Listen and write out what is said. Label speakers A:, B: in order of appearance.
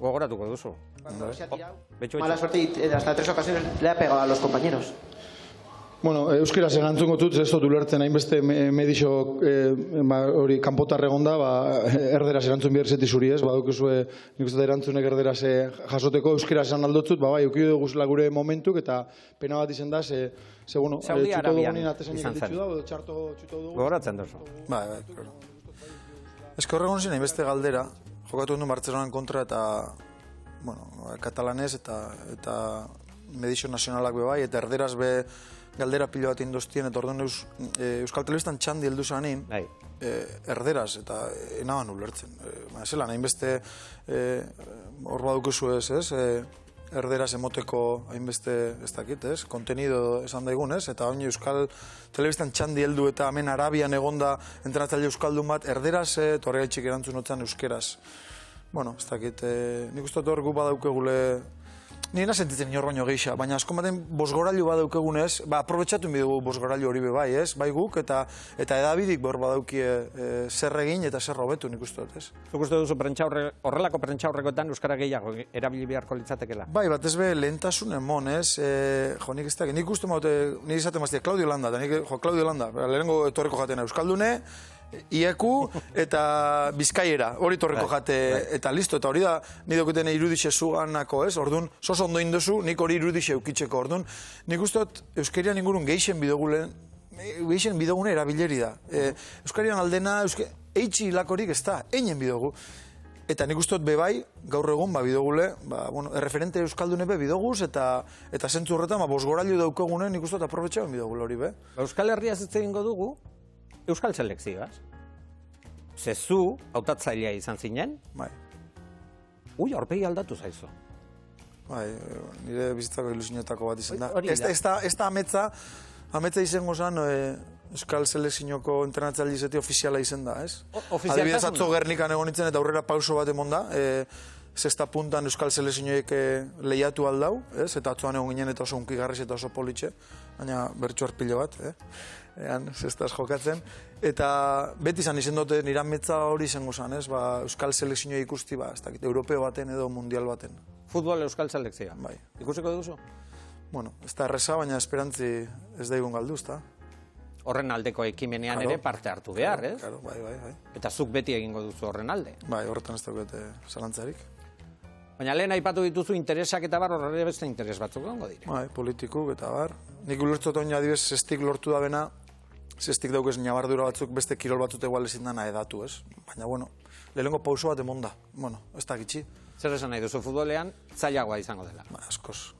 A: Gogoratuko duzu.
B: Mala suerte y hasta 3 ocasiones le ha pegado a los compañeros.
C: Bueno, euskeraz erantzungo dut, ez dut ulertzen hainbeste medixo hori kanpotar egonda, erderaz erantzun behar zeti zuri ez, badukuzue nik uste erantzunek erderaz jasoteko, euskeraz esan aldotzut, bai, eukio duguzela gure momentuk, eta pena bat izen da, bueno, txuto dugunin atezainik ditzu da, txarto txuto dugu.
A: Gogoratzen duzu.
C: Bai, ez que horregon zin hainbeste galdera, jokatu du Bartzelonan kontra eta, bueno, katalanez eta medixo nazionalak be bai, eta erderaz be galdera pilo bat indostien, eta orduan Euskal Telebistan txandi heldu zanin, erderaz, eta enaban ulertzen. Zelan, hainbeste hor badukuzu ez, erderaz emoteko hainbeste ez dakit, ez, kontenido esan daigun, ez, eta hain Euskal Telebistan txandi heldu eta hemen Arabian egonda entrenatzaile euskaldun bat, erderaz, eta horregaitxik erantzun otzan euskeraz. Bueno, ez dakit, nik uste hor gu badaukegule. Nina sentitzen inor baino geixa, baina asko baten bosgorailu badaukegunez, aprobetxatu bidugu bosgorailu hori bai, ez? Bai guk eta edabidik bor badaukie zer egin eta zer hobetu nik uste dut, ez?
A: Zuk uste duzu horrelako prentxaurrekoetan euskara gehiago erabili beharko litzatekela?
C: Bai, bat ez be lehentasun emon, ez? Jo, nik ez da, nik uste maute, nik izaten maztia, Claudio Landa, Claudio Landa, lehenengo etorreko jatena Euskaldune, Ieku eta Bizkaiera, hori torreko jate eta listo, eta hori da nire okuten irudixe zuganako, ez? Orduan, soso ondo indozu, nik hori irudixe eukitzeko, orduan. Nik usteot Euskarian ingurun geixen bidogune erabileri da. Euskarian aldena, eitzi hilakorik ez da, einen bidogu. Eta nik usteot bebai, gaur egun bidogule, erreferente Euskaldune be bidoguz, eta zentzu horretan, bosgorailu daukagune, nik usteot aprobetxaben bidogule hori be.
A: Euskal Herria ez egingo dugu, Euskal Selekzioaz. Zezu, hautatzailea izan zinen.
C: Bai.
A: Ui, aurpegi aldatu zaizu.
C: Bai, nire bizitzako ilusinetako bat izan da. Ez da ametza izango zen Euskal Selekzioko entrenatzaile izate ofiziala izan da, ez? Adibidez atzo Gernikan egon nintzen eta aurrera pauso bat emon da. Zesta puntan Euskal Selekzioek lehiatu aldau, ez? Eta atzoan egon ginen eta oso unkigarriz eta oso politxe. Baina bertsu arpilo bat, ean zestaz jokatzen. Eta beti izan izen dute nire ametza hori izango zen, ez? Euskal Selekzioa ikusti, ez dakit, europeo baten edo mundial baten.
A: Futbol Euskal Selekzioa?
C: Bai.
A: Ikusiko duzu?
C: Bueno, ez da erreza, baina esperantzi ez da igun galdu, ez da?
A: Horren aldeko ekimenean ere parte hartu behar, ez?
C: Claro, bai.
A: Eta zuk beti egingo duzu horren alde?
C: Bai, horretan ez daukete zalantzarik.
A: Baina lehen aipatu dituzu interesak eta bar horre beste interes batzuk gongo dire.
C: Bai, politikuk eta bar. Nik ulertu oin adibez zestik lortu da bena, zestik daukez nabardura batzuk beste kirol batzut egual ezin dana edatu, ez? Baina, bueno, lehenengo pauso bat emonda. Bueno, ez da gitxi.
A: Zer esan nahi duzu futbolean, zailagoa izango dela?
C: Ba, askoz.